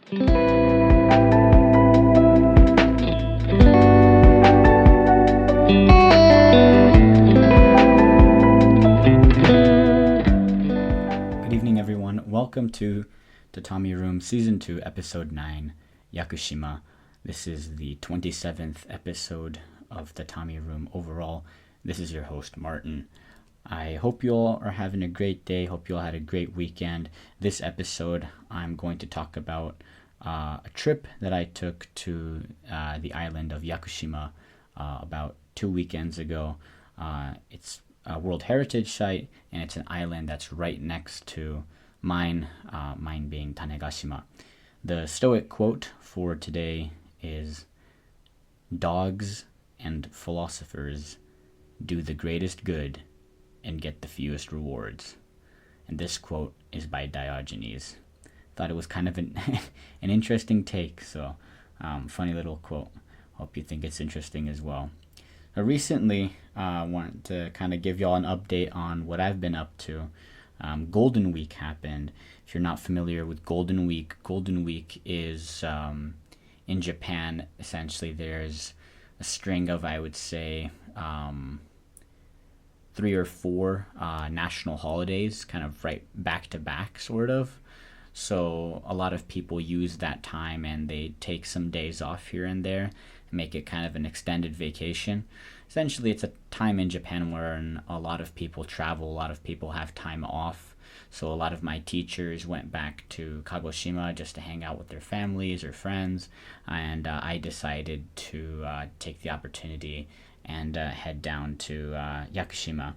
Good evening, everyone. Welcome to Tatami Room Season 2, Episode 9, Yakushima. This is the 27th episode of Tatami Room overall. This is your host, Martin. I hope you all are having a great day. Hope you all had a great weekend. This episode, I'm going to talk about a trip that I took to the island of Yakushima about 2 weekends ago. It's a World Heritage Site, and it's an island that's right next to mine being Tanegashima. The Stoic quote for today is, "Dogs and philosophers do the greatest good and get the fewest rewards." And this quote is by Diogenes. Thought it was kind of an interesting take, so funny little quote. Hope you think it's interesting as well. Recently, I wanted to kind of give y'all an update on what I've been up to. Golden Week happened. If you're not familiar with Golden Week is in Japan, essentially there's a string of, I would say, 3 or 4 national holidays, kind of right back to back, sort of. So a lot of people use that time and they take some days off here and there, make it kind of an extended vacation. Essentially, it's a time in Japan where a lot of people travel, a lot of people have time off. So a lot of my teachers went back to Kagoshima just to hang out with their families or friends, and I decided to take the opportunity and head down to Yakushima.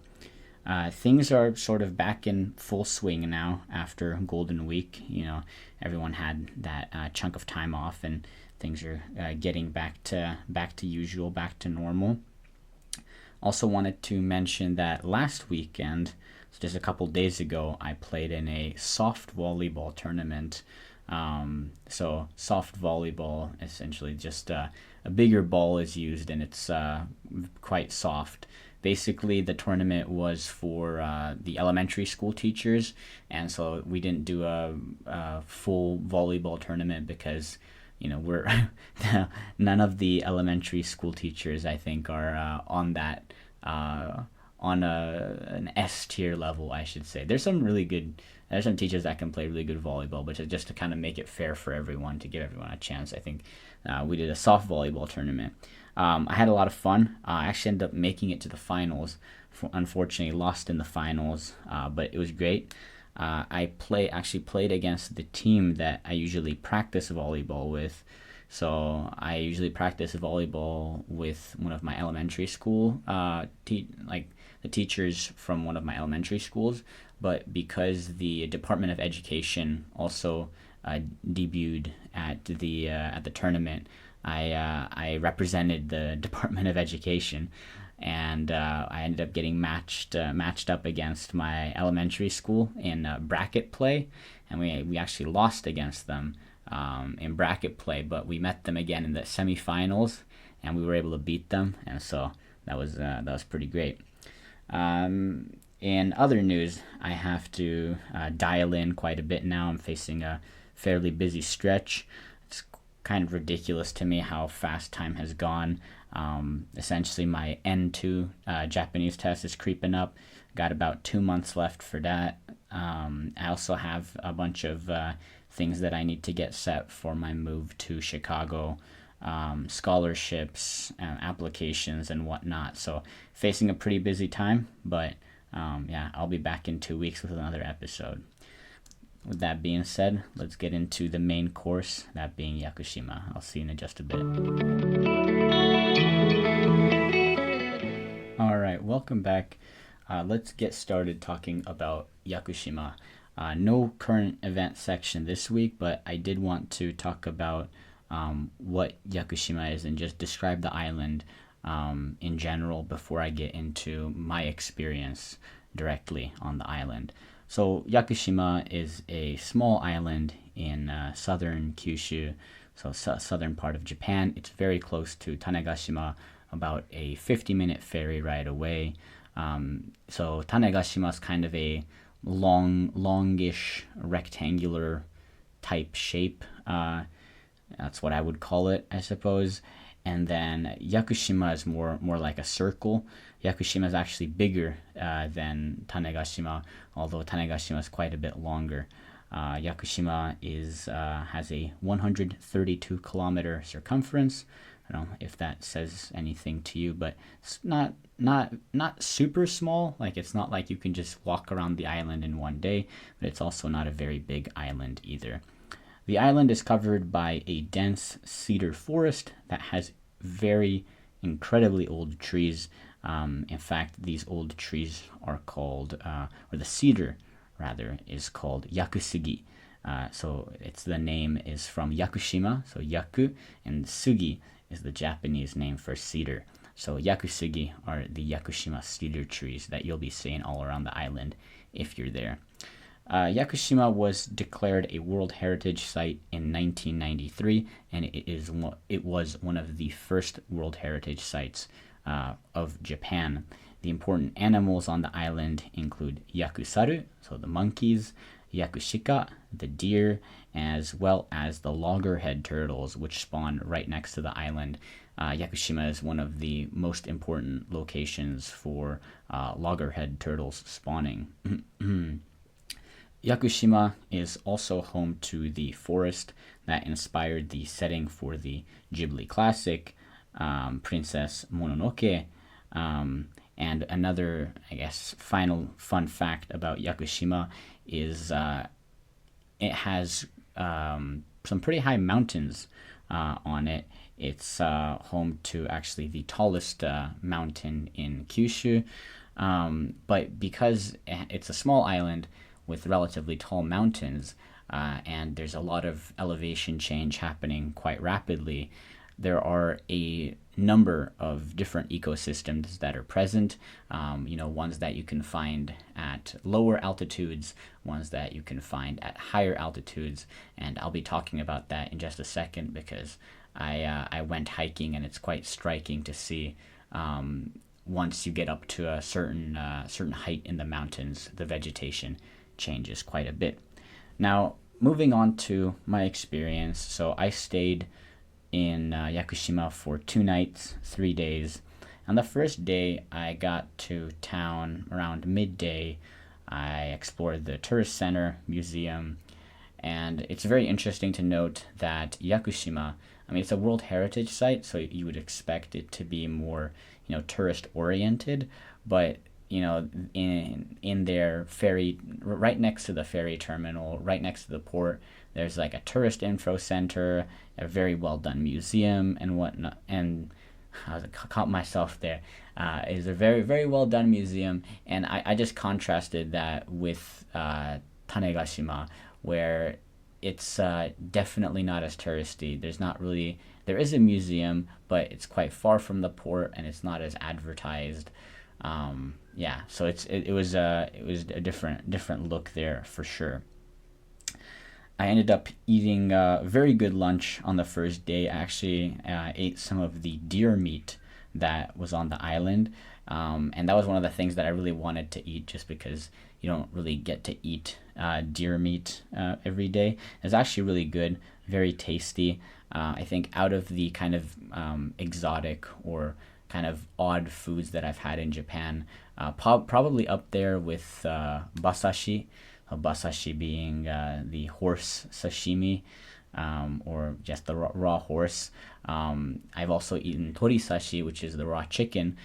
Things are sort of back in full swing now after Golden Week. You know, everyone had that chunk of time off, and things are getting back to usual, back to normal. Also wanted to mention that last weekend, so just a couple days ago, I played in a soft volleyball tournament. So soft volleyball, essentially just a bigger ball is used, and it's quite soft. Basically, the tournament was for the elementary school teachers, and so we didn't do a full volleyball tournament because, you know, we're none of the elementary school teachers, I think, are on that on an S tier level, I should say. There's some teachers that can play really good volleyball, but just to kind of make it fair for everyone, to give everyone a chance, I think we did a soft volleyball tournament. I had a lot of fun. I actually ended up making it to the finals. Unfortunately, lost in the finals, but it was great. I actually played against the team that I usually practice volleyball with. So I usually practice volleyball with one of my elementary school, the teachers from one of my elementary schools. But because the Department of Education also debuted at the tournament, I represented the Department of Education, and I ended up getting matched up against my elementary school in bracket play, and we actually lost against them in bracket play, but we met them again in the semifinals, and we were able to beat them, and so that was pretty great. In other news, I have to dial in quite a bit now. I'm facing a fairly busy stretch. It's kind of ridiculous to me how fast time has gone. Essentially, my N2 Japanese test is creeping up. Got about 2 months left for that. I also have a bunch of things that I need to get set for my move to Chicago, scholarships, applications, and whatnot. So facing a pretty busy time, but I'll be back in 2 weeks with another episode. With that being said, let's get into the main course, that being Yakushima. I'll see you in just a bit. Alright, welcome back. Let's get started talking about Yakushima. No current event section this week, but I did want to talk about what Yakushima is and just describe the island in general before I get into my experience directly on the island. So Yakushima is a small island in southern Kyushu, so southern part of Japan. It's very close to Tanegashima, about a 50-minute ferry ride away. So Tanegashima is kind of a longish rectangular type shape. That's what I would call it, I suppose. And then Yakushima is more like a circle. Yakushima is actually bigger than Tanegashima, although Tanegashima is quite a bit longer. Yakushima has a 132 kilometer circumference. I don't know if that says anything to you, but it's not super small. Like, it's not like you can just walk around the island in one day, but it's also not a very big island either. The island is covered by a dense cedar forest that has very incredibly old trees. In fact, these old trees are called, or the cedar rather, is called Yakusugi. So the name is from Yakushima, so Yaku, and Sugi is the Japanese name for cedar. So Yakusugi are the Yakushima cedar trees that you'll be seeing all around the island if you're there. Yakushima was declared a World Heritage Site in 1993, and it was one of the first World Heritage Sites of Japan. The important animals on the island include Yakusaru, so the monkeys, Yakushika, the deer, as well as the loggerhead turtles, which spawn right next to the island. Yakushima is one of the most important locations for loggerhead turtles spawning. Yakushima is also home to the forest that inspired the setting for the Ghibli classic, Princess Mononoke. And another, I guess, final fun fact about Yakushima is it has some pretty high mountains on it. It's home to actually the tallest mountain in Kyushu. But because it's a small island with relatively tall mountains, and there's a lot of elevation change happening quite rapidly, there are a number of different ecosystems that are present. Ones that you can find at lower altitudes, ones that you can find at higher altitudes, and I'll be talking about that in just a second because I went hiking, and it's quite striking to see. Once you get up to a certain height in the mountains, the vegetation changes quite a bit. Now, moving on to my experience. So I stayed in Yakushima for 2 nights, 3 days. On the first day, I got to town around midday. I explored the tourist center, museum, and it's very interesting to note that Yakushima, it's a World Heritage Site, so you would expect it to be more, tourist oriented, but in their ferry, right next to the ferry terminal, right next to the port, there's like a tourist info center, a very well done museum and whatnot. And I caught myself there. It's a very, very well done museum, and I just contrasted that with Tanegashima, where it's definitely not as touristy. There is a museum, but it's quite far from the port, and it's not as advertised. So it was a different look there for sure. I ended up eating a very good lunch on the first day. I actually ate some of the deer meat that was on the island, and that was one of the things that I really wanted to eat, just because you don't really get to eat deer meat every day. It's actually really good, very tasty. I think out of the kind of exotic or kind of odd foods that I've had in Japan, probably up there with basashi. Basashi being the horse sashimi, or just the raw horse. I've also eaten torisashi, which is the raw chicken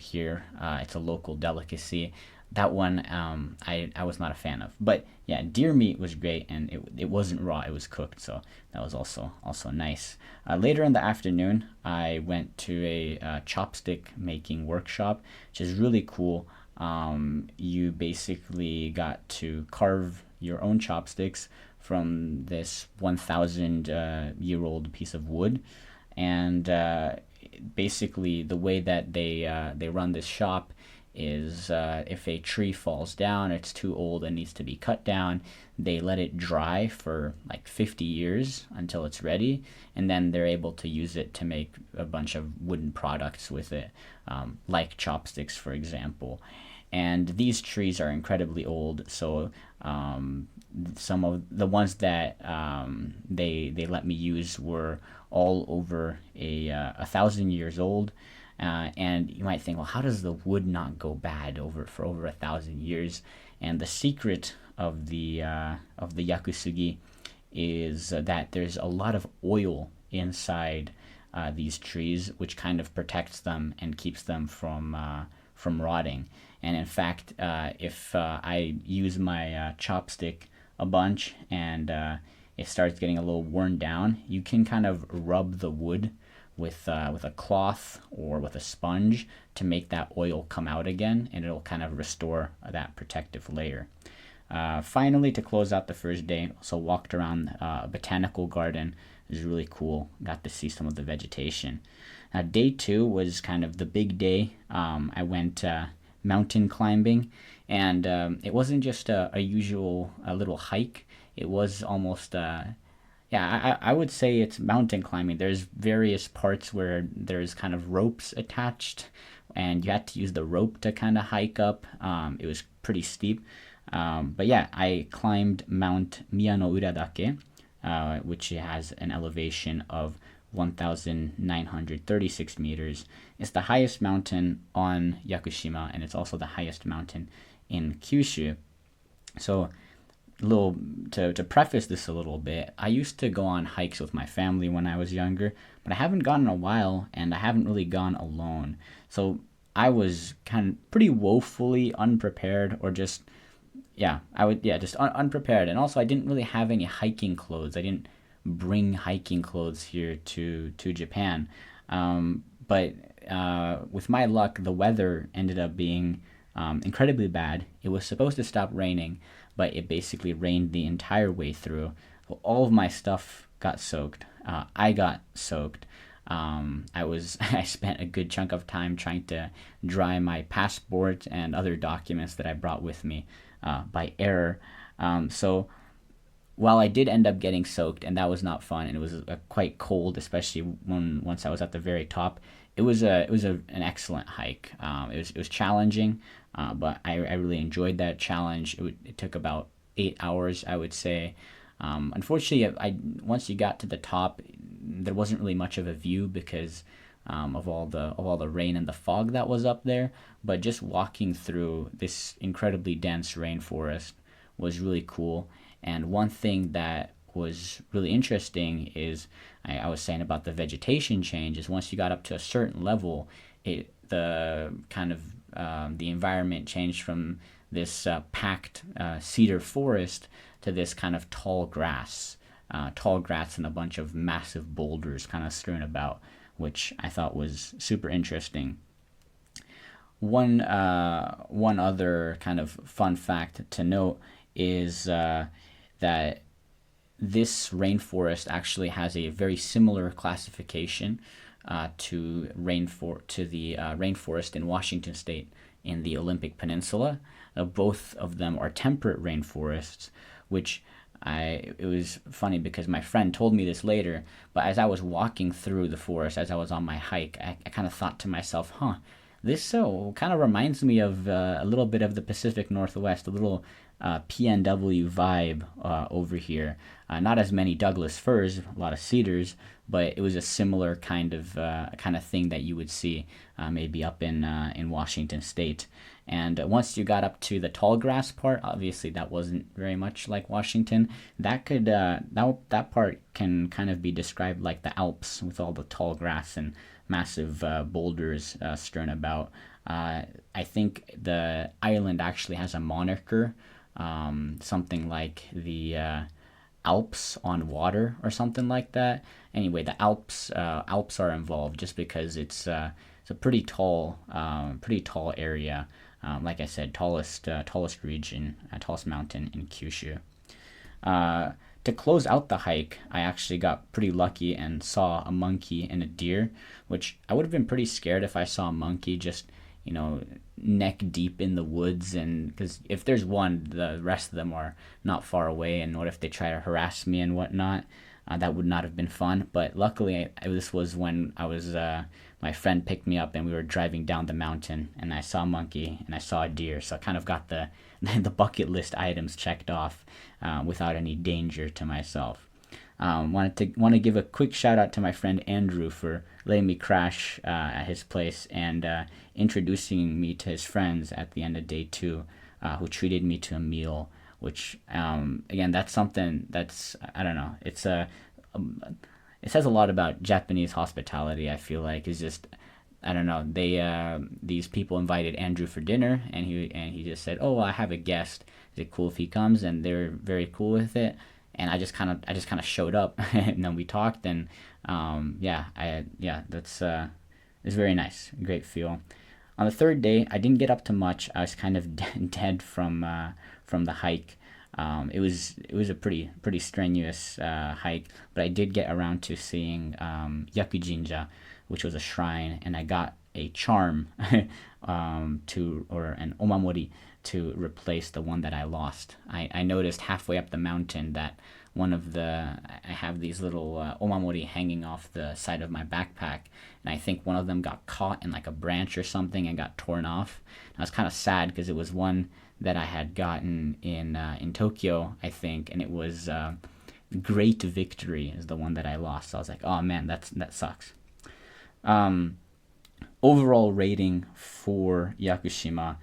here. It's a local delicacy. That one I was not a fan of. But yeah, deer meat was great, and it wasn't raw, it was cooked, so that was also nice. Later in the afternoon, I went to a chopstick making workshop, which is really cool. You basically got to carve your own chopsticks from this 1,000-year-old piece of wood, and basically the way that they run this shop is if a tree falls down, it's too old and needs to be cut down, they let it dry for like 50 years until it's ready, and then they're able to use it to make a bunch of wooden products with it, like chopsticks, for example. and these trees are incredibly old. So some of the ones that they let me use were all over 1,000 years old. And you might think, well, how does the wood not go bad for over 1,000 years? And the secret of the yakusugi is that there's a lot of oil inside these trees, which kind of protects them and keeps them from rotting. And in fact, if I use my chopstick a bunch and it starts getting a little worn down, you can kind of rub the wood with a cloth or with a sponge to make that oil come out again, and it'll kind of restore that protective layer. Finally, to close out the first day, so walked around a botanical garden. It was really cool. Got to see some of the vegetation. Day two was kind of the big day. I went mountain climbing, and it wasn't just a usual little hike. It was almost I would say it's mountain climbing. There's various parts where there's kind of ropes attached, and you had to use the rope to kind of hike up. It was pretty steep. But yeah, I climbed Mount Miyano-Uradake, which has an elevation of 1,936 meters. It's the highest mountain on Yakushima, and it's also the highest mountain in Kyushu. So, to preface this a little bit, I used to go on hikes with my family when I was younger, but I haven't gone in a while, and I haven't really gone alone. So I was kind of pretty woefully unprepared, or just unprepared. And also, I didn't really have any hiking clothes. I didn't bring hiking clothes here to Japan. But with my luck, the weather ended up being incredibly bad. It was supposed to stop raining, but it basically rained the entire way through. All of my stuff got soaked. I got soaked. I spent a good chunk of time trying to dry my passport and other documents that I brought with me by error. So while I did end up getting soaked, and that was not fun, and it was quite cold, especially once I was at the very top, it was an excellent hike. It was challenging, but I really enjoyed that challenge. It took about 8 hours, I would say. Unfortunately, once you got to the top, there wasn't really much of a view because of all the rain and the fog that was up there. But just walking through this incredibly dense rainforest was really cool. And one thing that was really interesting is I was saying about the vegetation change is once you got up to a certain level, the environment changed from this packed cedar forest to this kind of tall grass and a bunch of massive boulders kind of strewn about, which I thought was super interesting. One other kind of fun fact to note is that this rainforest actually has a very similar classification to the rainforest in Washington State in the Olympic Peninsula. Both of them are temperate rainforests, which it was funny because my friend told me this later, but as I was walking through the forest, as I was on my hike, I kind of thought to myself, this kind of reminds me of a little bit of the Pacific Northwest, a little PNW vibe over here. Not as many Douglas firs, a lot of cedars, but it was a similar kind of thing that you would see maybe up in Washington State. And once you got up to the tall grass part, obviously that wasn't very much like Washington. That part can kind of be described like the Alps with all the tall grass and massive boulders strewn about. I think the island actually has a moniker, something like the Alps on water or something like that. Anyway, the Alps are involved just because it's a pretty tall area. Like I said, tallest region, tallest mountain in Kyushu. To close out the hike, I actually got pretty lucky and saw a monkey and a deer, which I would have been pretty scared if I saw a monkey just, neck deep in the woods, and because if there's one, the rest of them are not far away, and what if they try to harass me and whatnot? That would not have been fun. But luckily, this was when I was my friend picked me up and we were driving down the mountain, and I saw a monkey and I saw a deer. So I kind of got the the bucket list items checked off without any danger to myself. Want to give a quick shout out to my friend Andrew for letting me crash at his place and introducing me to his friends at the end of day 2, who treated me to a meal. Which again, that's something that's, I don't know. It says a lot about Japanese hospitality. I feel like is just, I don't know. These people invited Andrew for dinner, and he just said, "Oh, well, I have a guest. Is it cool if he comes?" And they're very cool with it. And I just kind of showed up, and then we talked, and that's it's very nice, great feel. On the third day, I didn't get up to much. I was kind of dead from the hike. It was a pretty strenuous hike, but I did get around to seeing Yakujinja, which was a shrine, and I got a charm or an omamori to replace the one that I lost. I noticed halfway up the mountain that I have these little omamori hanging off the side of my backpack, and I think one of them got caught in like a branch or something and got torn off. And I was kind of sad because it was one that I had gotten in Tokyo, I think, and it was Great Victory is the one that I lost. So I was like, oh man, that sucks. Overall rating for Yakushima,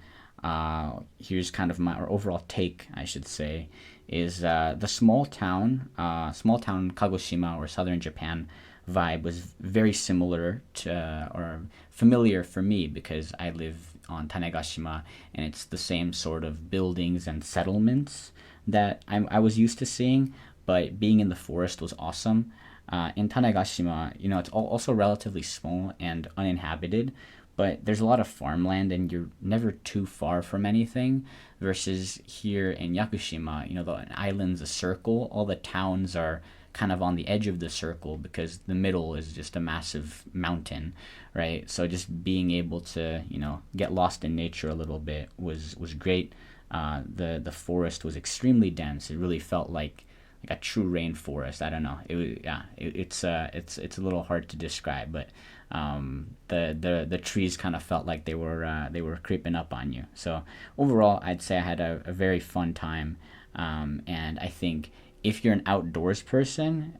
here's kind of my overall take, I should say, is the small town Kagoshima or southern Japan vibe was very similar to or familiar for me because I live on Tanegashima, and it's the same sort of buildings and settlements that I was used to seeing, but being in the forest was awesome. In Tanegashima, it's also relatively small and uninhabited, but there's a lot of farmland and you're never too far from anything, versus here in Yakushima, the island's a circle. All the towns are kind of on the edge of the circle because the middle is just a massive mountain, right? So just being able to, get lost in nature a little bit was great. The forest was extremely dense. It really felt like a true rainforest. I don't know. It's a little hard to describe, but the trees kind of felt like they were creeping up on you. So overall, I'd say I had a very fun time, and I think if you're an outdoors person,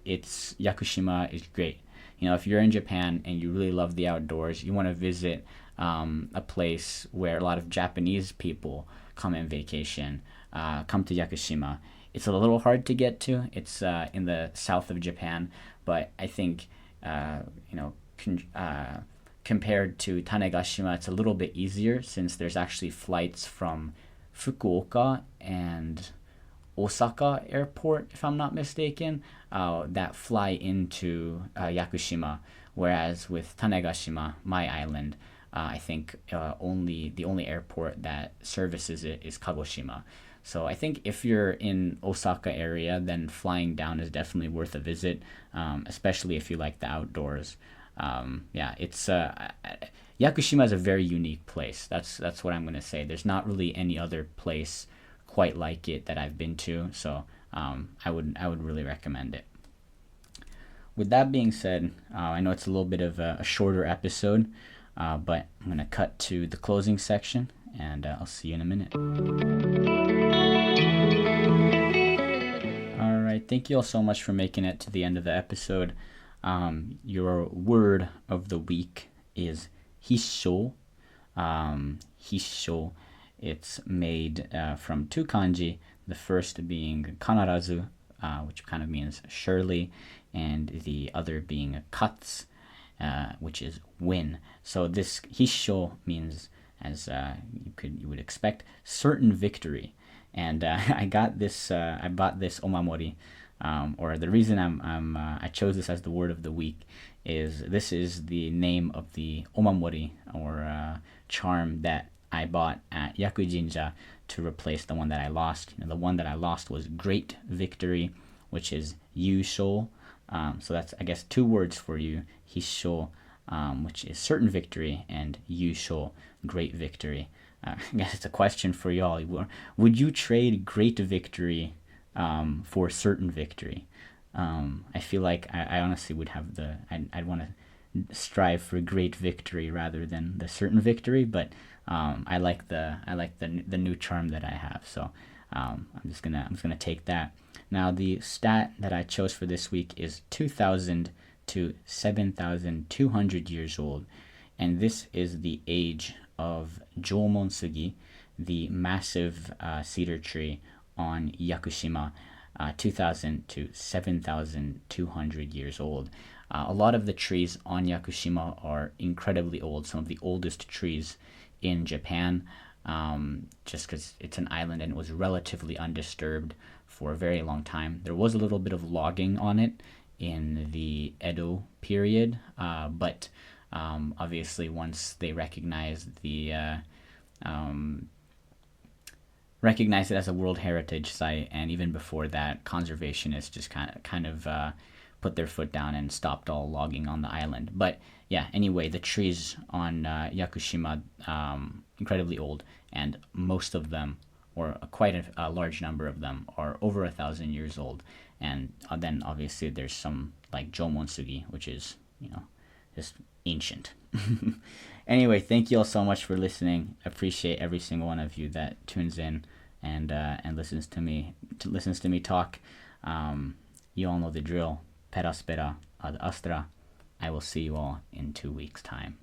it's Yakushima is great. If you're in Japan and you really love the outdoors, you want to visit a place where a lot of Japanese people come on vacation, come to Yakushima. It's a little hard to get to. It's in the south of Japan, but I think compared to Tanegashima, it's a little bit easier since there's actually flights from Fukuoka and Osaka airport, if I'm not mistaken, that fly into Yakushima. Whereas with Tanegashima, my island, I think the only airport that services it is Kagoshima. So I think if you're in Osaka area, then flying down is definitely worth a visit, especially if you like the outdoors. It's Yakushima is a very unique place. That's what I'm gonna say. There's not really any other place quite like it that I've been to, so I would really recommend it. With that being said, I know it's a little bit of a shorter episode, but I'm gonna cut to the closing section, and I'll see you in a minute. All right, thank you all so much for making it to the end of the episode. Your word of the week is hissho. Hissho. It's made from two kanji, the first being kanarazu, which kind of means surely, and the other being katsu, which is win. So this hissho means, as you would expect, certain victory. And I bought this omamori, or the reason I chose this as the word of the week is this is the name of the omamori or charm that I bought at Yakujinja to replace the one that I lost. The one that I lost was Great Victory, which is Yusho. So that's, I guess, two words for you. Hissho, which is certain victory, and Yusho, great victory. I guess it's a question for y'all. Would you trade Great Victory for certain victory? I feel like I honestly would have I'd want to strive for great victory rather than the certain victory, but I like the new charm that I have. So I'm just gonna take that. Now the stat that I chose for this week is 2,000 to 7,200 years old, and this is the age of Jomon the massive cedar tree on Yakushima, 2,000 to 7,200 years old. A lot of the trees on Yakushima are incredibly old, some of the oldest trees in Japan, just because it's an island and it was relatively undisturbed for a very long time. There was a little bit of logging on it in the Edo period, but obviously once they recognized um, recognize it as a World Heritage Site, and even before that, conservationists just kind of put their foot down and stopped all logging on the island. But yeah, anyway, the trees on Yakushima incredibly old, and most of them, or quite a large number of them, are over 1,000 years old. And then obviously there's some like Jomon, which is just ancient. Anyway, thank you all so much for listening. I appreciate every single one of you that tunes in and listens to me talk. You all know the drill. Per Aspera Ad Astra. I will see you all in 2 weeks' time.